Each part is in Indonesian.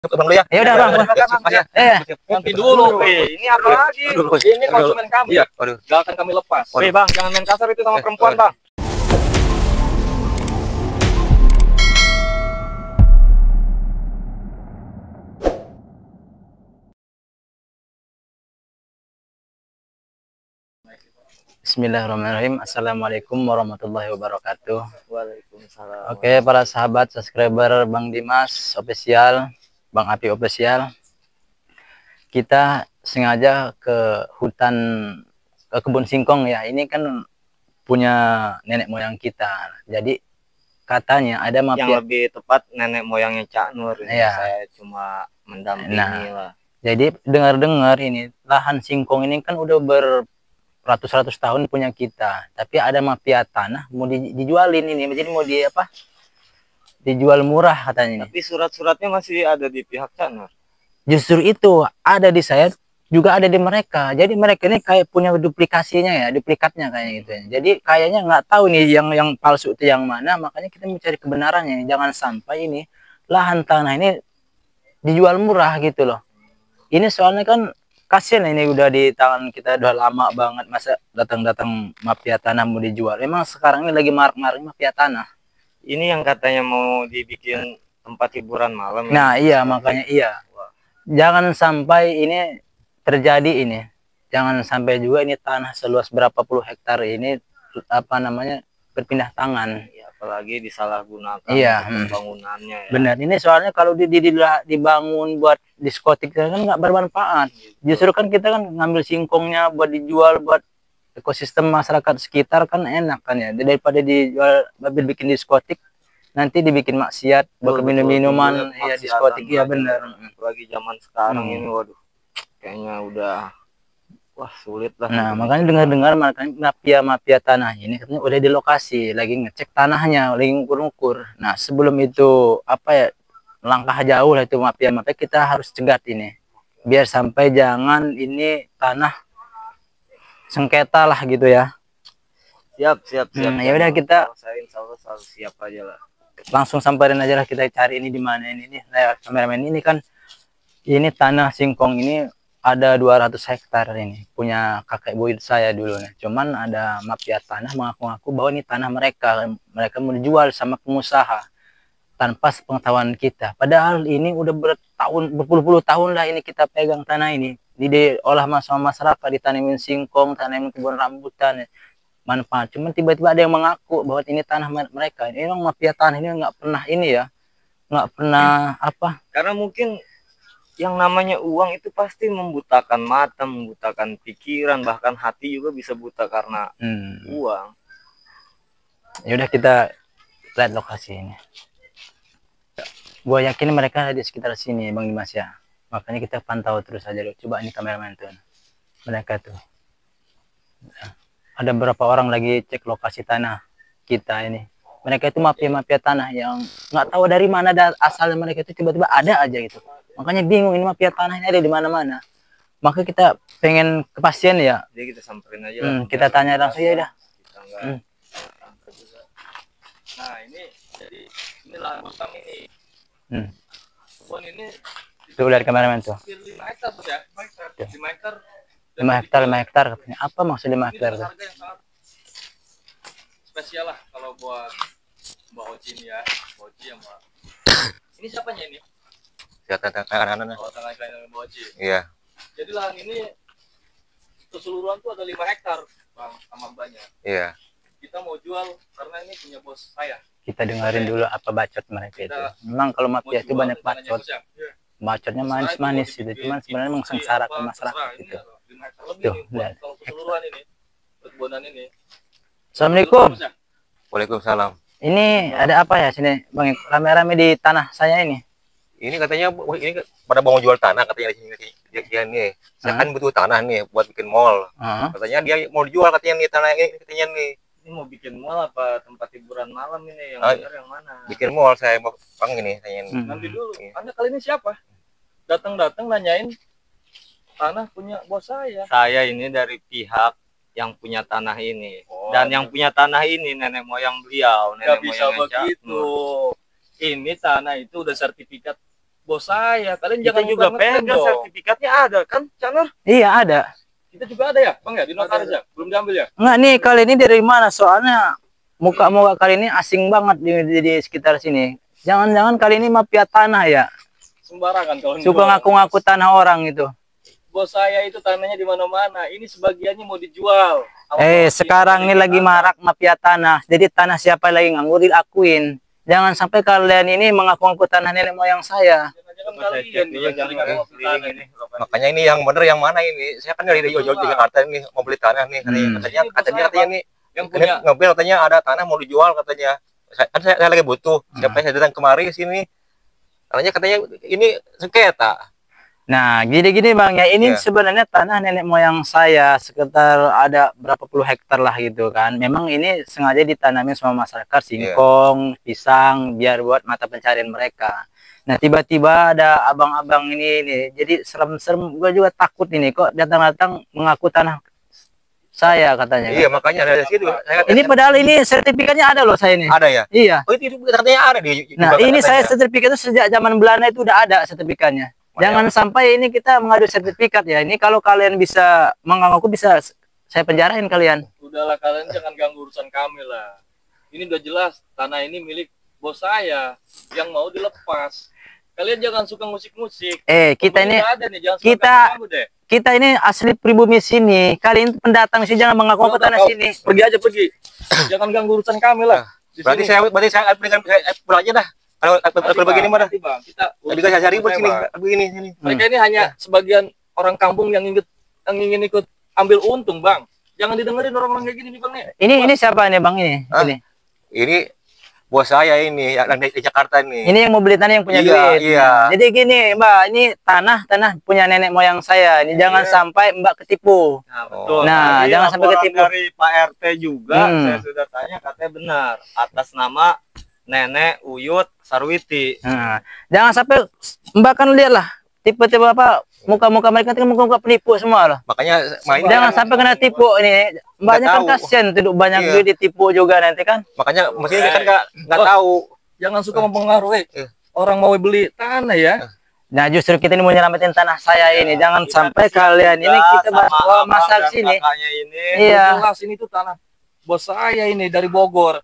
Bang dulu ya. Ya udah bang. Nanti dulu. Ini apa lagi? Ini konsumen kami. Iya. Waduh. Gak akan kami lepas. Waduh. Bang, jangan main kasar itu sama perempuan, bang. Bismillahirrahmanirrahim. Assalamualaikum warahmatullahi wabarakatuh. Waalaikumsalam. Oke, para sahabat subscriber Bang Dimas official, Bang Api official. Kita sengaja ke hutan, ke kebun singkong ya. Ini kan punya nenek moyang kita. Jadi katanya ada Yang lebih tepat nenek moyangnya Cak Nur. Iya. Saya cuma mendampingi lah. Jadi dengar-dengar ini lahan singkong ini kan udah beratus-ratus tahun punya kita, tapi ada mafia tanah mau dijualin ini, jadi mau dijual murah katanya. Tapi surat-suratnya masih ada di pihak Cak Nur. Justru itu ada di saya, juga ada di mereka. Jadi mereka ini kayak punya duplikasinya ya, duplikatnya kayak gitu ya. Jadi kayaknya nggak tahu nih yang palsu itu yang mana, makanya kita mencari kebenarannya. Jangan sampai ini lahan tanah ini dijual murah gitu loh. Ini soalnya kan kasian ini udah di tangan kita udah lama banget, masa datang-datang mafia tanah mau dijual. Memang sekarang ini lagi marak-maraknya mafia tanah. Ini yang katanya mau dibikin tempat hiburan malam. Nah iya, makanya iya. Jangan sampai ini terjadi ini. Jangan sampai juga ini tanah seluas berapa puluh hektar ini apa namanya berpindah tangan. Ya, apalagi disalahgunakan bangunannya ya. Benar, ini soalnya kalau dibangun buat diskotik kan nggak bermanfaat. Justru kan kita kan ngambil singkongnya buat dijual buat ekosistem masyarakat sekitar kan enak kan ya, daripada dijual bikin diskotik nanti dibikin maksiat buat minum-minuman ya diskotik ya benar. Lagi zaman sekarang ini waduh kayaknya udah sulit lah. Nah makanya dengar-dengar mafia tanah ini katanya udah di lokasi lagi ngecek tanahnya, lagi ngukur-ngukur. Nah sebelum itu apa ya langkah jauh lah itu mafia kita harus cegat ini biar sampai jangan ini tanah sengketa lah gitu ya. Siap. Ya udah kita saya insya Allah selalu siap aja lah. Langsung samperin aja lah, kita cari ini di mana ini nih. Nah, kameramen ini kan ini tanah singkong ini ada 200 hektar ini punya kakek buyut saya dulu nih. Cuman ada mafia tanah mengaku-ngaku bahwa ini tanah mereka mau dijual sama pengusaha tanpa sepengetahuan kita. Padahal ini udah berpuluh-puluh tahun lah ini kita pegang tanah ini. Diolah sama masyarakat, ditanamin singkong, tanamin kebun rambutan. Manfaat, cuman tiba-tiba ada yang mengaku bahwa ini tanah mereka. Ini memang mafia tanah ini nggak pernah ini ya, nggak pernah apa? Karena mungkin yang namanya uang itu pasti membutakan mata, membutakan pikiran, bahkan hati juga bisa buta karena uang. Ya udah kita lihat lokasi ini. Gua yakin mereka ada di sekitar sini, Bang Dimas ya. Makanya kita pantau terus aja dulu. Coba ini kameramen tuh, mereka tuh. Nah. Ada beberapa orang lagi cek lokasi tanah kita ini. Mereka itu mafia tanah yang nggak tahu dari mana asalnya, mereka itu tiba-tiba ada aja gitu. Makanya bingung ini mafia tanah ini ada di mana-mana. Maka kita pengen kepastian ya. Jadi kita samperin aja lah. Kita tanya langsung ya udah. Nah ini jadi inilah bang ini. Kebun ini. Tuh lihat kameramen tuh. 5 hektar ya. 5 hektar. 5 hektar katanya. Apa maksud 5 hektar? Ini harga yang sangat spesial lah kalau buat Mbak Oci ini ya. Mbak Oci ya Mbak. Ini siapanya ini? Kanan-kanan. Oh, tangan Mbak Oci. Iya. Jadi lahan ini keseluruhan tuh ada 5 hektar Bang sama Mbaknya. Iya. Kita mau jual karena ini punya bos saya. Kita dengerin dulu apa bacot mereka itu. Memang kalau mafia itu banyak bacot. Bacotnya manis-manis gitu. Cuman sebenarnya mengsengsarakan masyarakat gitu. Tuh, lihat. Kalau keseluruhan ini perkebunan ini. Assalamualaikum. Waalaikumsalam. Ini ada apa ya sini Bang? Rame-rame di tanah saya ini. Ini katanya ini pada mau jual tanah katanya di sini dia nih. Saya kan butuh tanah nih buat bikin mall. Katanya dia mau dijual katanya nih tanah ini katanya nih. Ini mau bikin mall apa tempat hiburan malam ini yang benar yang mana? Bikin mall saya Bang ini tanya. Nanti dulu. Anda kali ini siapa? Datang-datang nanyain tanah punya bos saya. Saya ini dari pihak yang punya tanah ini. Dan yang punya tanah ini nenek moyang beliau. Nenek moyang bisa begitu. Ini tanah itu udah sertifikat bos saya. Kalian Kita jangan juga ngeklaim pegang dong. sertifikatnya ada kan, Canur? Iya ada. Kita juga ada ya, Bang ya, di notaris ya? Belum diambil ya? Enggak nih kali ini dari mana? Soalnya muka-muka kali ini asing banget di sekitar sini. Jangan-jangan kali ini mafia tanah ya? Sembarangan kalau Suka ngaku-ngaku tanah orang itu. Bos saya itu tanahnya di mana-mana. Ini sebagiannya mau dijual. Sekarang ini lagi marak mafia tanah. Jadi tanah siapa lagi nganggur diakuin. Jangan sampai kalian ini mengaku-ngaku tanah nenek moyang saya. Jangan kalian yang sering ngaku tanah ini. Makanya ini yang bener yang mana ini? Saya kan dari Jakarta ini mau beli tanah nih. Katanya nih yang punya ngebel katanya ada tanah mau dijual katanya. Saya lagi butuh. Siapa saya datang kemari ke sini. Katanya ini sengketa. Nah, gini-gini Bang ya, ini sebenarnya tanah nenek moyang saya sekitar ada berapa puluh hektar lah gitu kan. Memang ini sengaja ditanamin sama masyarakat singkong, pisang biar buat mata pencarian mereka. Nah, tiba-tiba ada abang-abang ini jadi serem-serem, gue juga takut ini kok datang-datang mengaku tanah saya katanya. Iya, makanya dari situ. Ini padahal ini sertifikatnya ada loh saya ini. Ada ya? Iya. Oh, itu katanya ada di. Nah, ini saya sertifikat itu sejak zaman Belanda itu udah ada sertifikatnya. Jangan sampai ini kita mengadu sertifikat ya. Ini kalau kalian bisa mengaku bisa saya penjarain kalian. Udahlah, kalian jangan ganggu urusan kami lah. Ini udah jelas tanah ini milik bos saya yang mau dilepas. Kalian jangan suka musik-musik. Kita ini ada nih, jangan kita ini asli pribumi sini. Kalian pendatang sini jangan mengaku tanah sini. Pergi aja pergi. Jangan ganggu urusan kami lah. Berarti saya pulang aja dah. Kalau begini mah dah. Kita juga saya cari begini sini. Mereka ini hanya sebagian orang kampung yang ingin ikut ambil untung, Bang. Jangan didengerin orang-orang kayak gini nih, Bang. Ini siapa nih, Bang ini? Ini bos saya ini yang di Jakarta nih. Ini yang mau beli tanah yang punya duit. Iya. Jadi gini, Mbak, ini tanah punya nenek moyang saya. Ini jangan sampai Mbak ketipu. Nah, betul. Nah, jangan sampai ketipu. Dari Pak RT juga saya sudah tanya, katanya benar atas nama Nenek Uyut Sarwiti. Nah, jangan sampai Mbak kan lihatlah tipe-tipe apa muka-muka mereka itu muka-muka penipu semua loh. Makanya jangan sampai kena tipu ini. Mbaknya kan kasihan tuh banyak duit ditipu juga nanti kan. Makanya mestinya kan nggak tahu. Jangan suka mempengaruhi orang mau beli tanah ya. Nah, justru kita ini mau nyelamatin tanah saya ini. Jangan sampai kalian ini kita bawa masak sini. Iya. Jelas ini tuh tanah bos saya ini dari Bogor.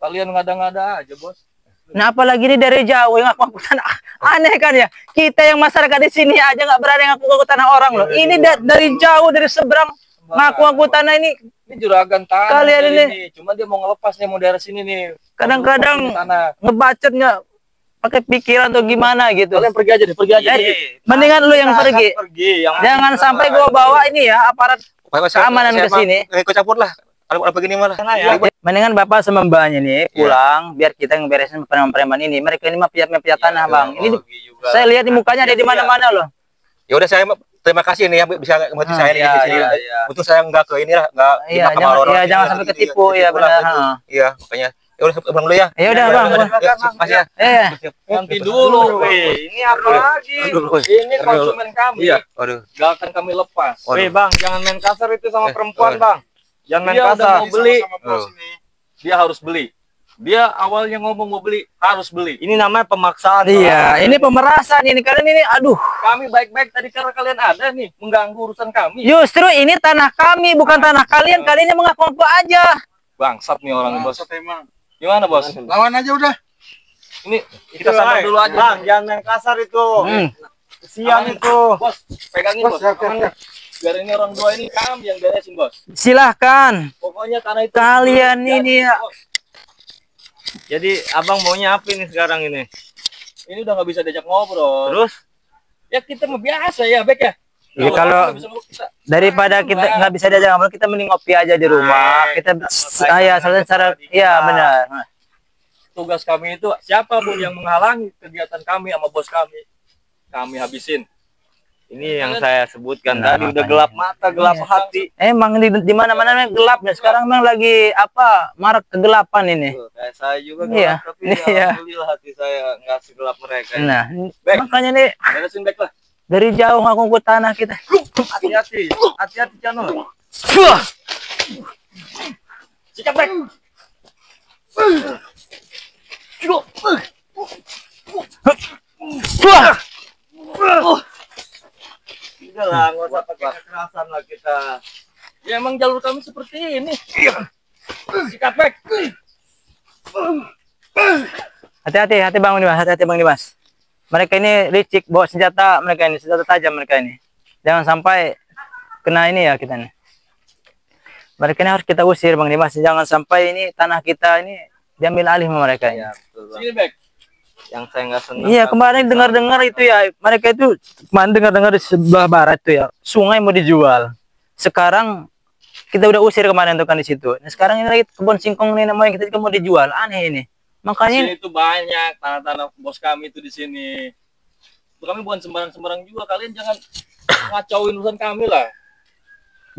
Kalian ngada-ngada aja, Bos. Nah, apalagi ini dari jauh yang ngaku tanah. Aneh kan ya? Kita yang masyarakat di sini aja nggak berani ngaku tanah orang loh. Ini dari jauh, dari seberang ngaku tanah ini. Ini juragan tanah. Kalian ini cuma dia mau ngelepas nih, mau daerah sini nih. Kadang-kadang ngebacot nggak pakai pikiran atau gimana gitu. Kalian pergi aja deh, pergi aja. Mendingan lu yang pergi. Jangan sampai gua bawa ini ya aparat keamanan ke sini. Ikut campur lah. Kalau begini malah. Mendingan Bapak sama Mbaknya nih pulang biar kita ngeberesin preman-preman ini. Mereka ini mafia tanah, Bang. Ini saya lihat di mukanya ada di mana-mana loh. Ya udah, saya terima kasih nih ya bisa ngerti saya di sini. Untung saya enggak ke inilah, enggak jangan sampai ketipu ya benar. Iya, makanya ya udah pulang dulu ya. Ya udah, Bang. Makasih ya. Nanti dulu. Ini apa lagi? Ini konsumen kami. Aduh. Gak akan kami lepas. Bang, jangan main kasar itu sama perempuan, Bang. Jangan main kasar. Mau beli. Dia harus beli. Dia awalnya ngomong mau beli, harus beli. Ini namanya pemaksaan. Iya, ini pemerasan ini. Kalian ini aduh. Kami baik-baik tadi karena kalian ada nih mengganggu urusan kami. Justru ini tanah kami, bukan tanah kalian. Kalian yang mengaku-ngaku aja. Bangsat nih orang, Bos. Gimana, Bos? Lawan aja udah. Ini kita sabar dulu aja. Bang, jangan main kasar itu. Siang itu. Bos, pegangin, Bos. Biar ini orang dua ini kami yang beresin, Bos. Silahkan. Pokoknya tanah itu kalian ini ya. Jadi abang maunya apa ini sekarang ini? Ini udah nggak bisa diajak ngobrol. Terus? Ya kita mah biasa ya, Bek ya. Ya kalau daripada kita nggak bisa diajak ngobrol, kita mending ngopi aja di rumah. Kita secara iya benar. Tugas kami itu siapapun yang menghalangi kegiatan kami sama bos kami habisin. Ini yang saya sebutkan tadi, udah gelap mata, gelap hati. Emang di mana-mana gelap ya. Sekarang memang lagi marak kegelapan ini. Kayak saya juga gelap, tapi alhamdulillah hati saya nggak segelap mereka. Nah, makanya nih beresin baik lah. Dari jauh ngaku tanah kita. Hati-hati, hati-hati Canul. Sikap baik. Wah. Udah lah, nggak usah pakai kekerasan lah kita. Ya emang jalur kami seperti ini. Sikat back. Hati-hati Bang Dimas, hati-hati Bang Dimas. Mereka ini licik, bawa senjata, mereka ini senjata tajam mereka ini. Jangan sampai kena ini ya kita nih. Mereka ini harus kita usir Bang Dimas, jangan sampai ini tanah kita ini diambil alih sama mereka ini. Ya, sini back. Yang saya nggak senang. Iya, kemarin dengar-dengar itu ya, mereka itu kemarin dengar-dengar di sebelah barat itu ya, sungai mau dijual. Sekarang kita udah usir kemarin tuh kan di situ. Nah, sekarang ini lagi kebun singkong nenek moyang kita juga mau dijual. Aneh ini. Makanya di sini itu banyak tanah-tanah bos kami itu di sini. Kami bukan sembarang-sembarang juga. Kalian jangan ngacauin urusan kami lah.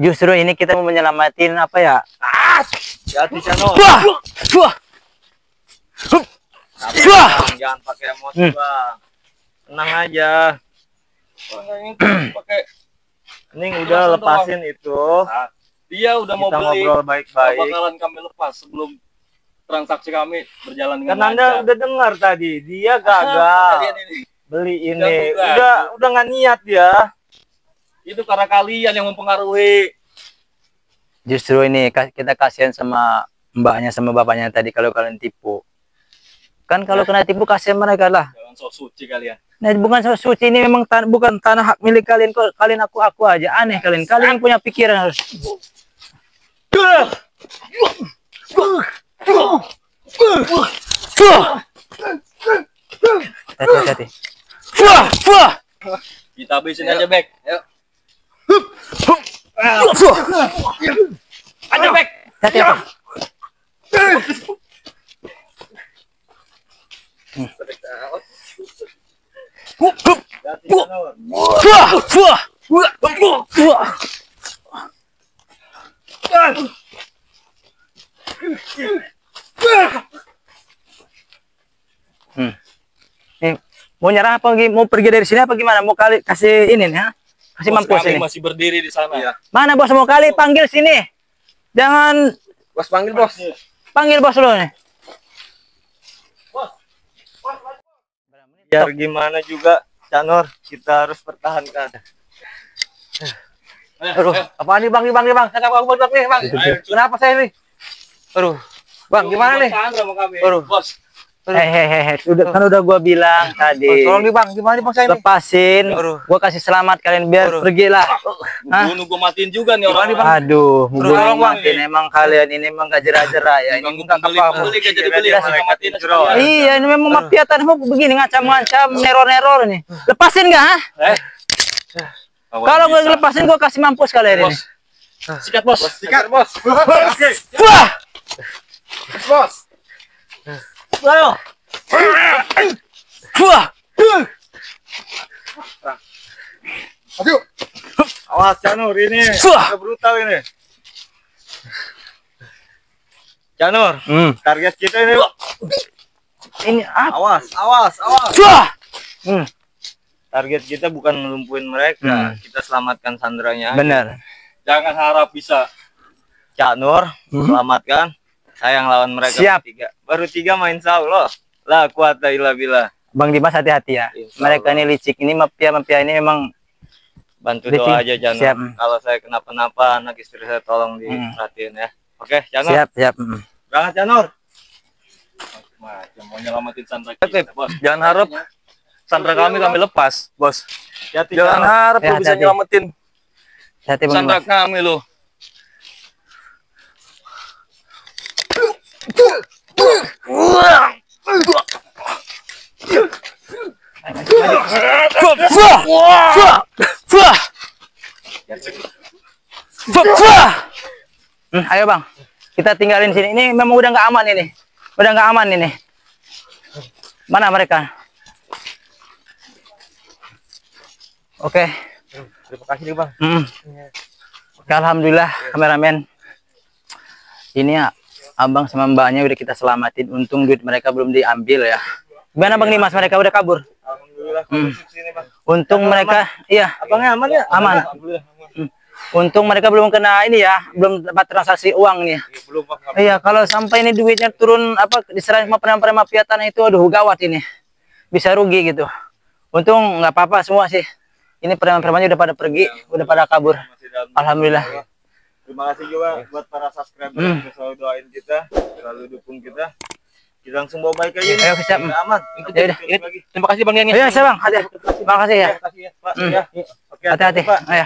Justru ini kita mau menyelamatin apa ya? Hati channel. Wah! Wah! Wah! Jangan pakai emosi, Bang. Tenang aja. Pakai Ini udah lepasin itu. Nah, dia udah mau Kita beli. ngobrol baik-baik. Bakalan kami lepas sebelum transaksi kami berjalan dengan Kan Anda lancar. udah dengar tadi, dia gagal Kalian ini. beli ini. Ganggu. Udah nggak niat dia. Itu karena kalian yang mempengaruhi. Justru ini kita kasihan sama mbaknya sama bapaknya tadi kalau kalian tipu. Kan kalau kena tipu kasihan mereka lah. Jangan sok suci kalian. Nah, bukan soal suci, ini memang bukan tanah hak milik kalian kok. Kalian aku aja aneh kalian. Kalian yang punya pikiran harus. Hati-hati. Kita habisin aja, Bek. Yuk. Aja, Bek. Hati-hati. Nih, mau nyerah apa mau pergi dari sini apa gimana? Mau kali kasih ini nih, ha? Kasih Bos mampus kami ini. masih berdiri di sana. Ya. Mana bos mau kali panggil sini. Jangan Bos panggil bos. panggil bos lu nih. Biar gimana juga, Canor, kita harus pertahankan. Aduh, apaan nih bang? Saya bang nih bang. Kenapa saya nih? Aduh, bang gimana nih? Aduh, Bos. Hehehe, udah gua bilang tadi. Tolong nih bang, gimana nih bang saya nih? Lepasin, Aduh. gua kasih selamat kalian biar pergilah. Hah? Bunuh gua matiin juga nih orang. Aduh, Tolong, tolong Bang. matiin. Emang kalian ini emang gak jerah-jerah ya. Ini Ganggu enggak pembeli, apa-apa. pembeli gak jadi beli, mereka matiin sekalian. Iya, ini memang mafia tanah mau begini ngacam-ngacam, neror-neror ini. Lepasin nggak? Ha? Kalau gue lepasin gue kasih mampus kalian ini. Sikat, Bos. Sikat bos. Wah! Bos. Ayo. Wah! Aduh. Awas, Canor, ini Wah! brutal ini. Canor, target kita ini. Ini apa? Awas. Wah! Target kita bukan melumpuhin mereka, kita selamatkan sandranya. Bener. Jangan harap bisa. Canor, selamatkan. Saya yang lawan mereka Siap. bertiga. Baru 3 main Allah. La quwata illa billah. Bang Dimas hati-hati ya. Insya Mereka Allah. ini licik, ini mafia ini memang Bantu Licik. doa aja Canor. Siap. Kalau saya kenapa-napa, anak istri saya tolong diperhatiin ya. Oke, Canor. siap. Berangkat Canor. Macam mau nyelamatin sandra kita, Bos. Jangan harap sandra kami lepas, bos. Hati-hati, Jangan Canor. harap Ya, lu bisa hati-hati. nyelamatin Hati Bang sandra Dimas. kami lo. Ayo Bang, kita tinggalin sini. Ini memang udah nggak aman ini. Udah nggak aman ini. Mana mereka? Oke. Terima kasih nih bang. Oke, alhamdulillah kameramen. Ini ya, abang sama mbaknya udah kita selamatin. Untung duit mereka belum diambil ya. Gimana Bang Dimas, mereka udah kabur? Alhamdulillah. Sini, Bang. Untung mereka, iya. Abangnya aman ya? Aman. Alhamdulillah. Untung mereka belum kena ini ya, belum dapat transaksi uang nih. Belum, Bang. Iya, kalau sampai ini duitnya turun apa diserang sama preman mafia tanah itu, aduh gawat ini. Bisa rugi gitu. Untung nggak apa-apa semua sih. Ini preman-premannya udah pada pergi, udah pada kabur. Alhamdulillah. Terima kasih juga buat para subscriber yang selalu doain kita, selalu dukung kita. Kita langsung bawa balik aja nih. Ayo siap. Aman. Ya udah. Terima kasih Bang Yani. Iya, Bang. Hati. Makasih ya. Terima kasih ya, Pak. Ya. Oke. Hati-hati. Pak. Ayo.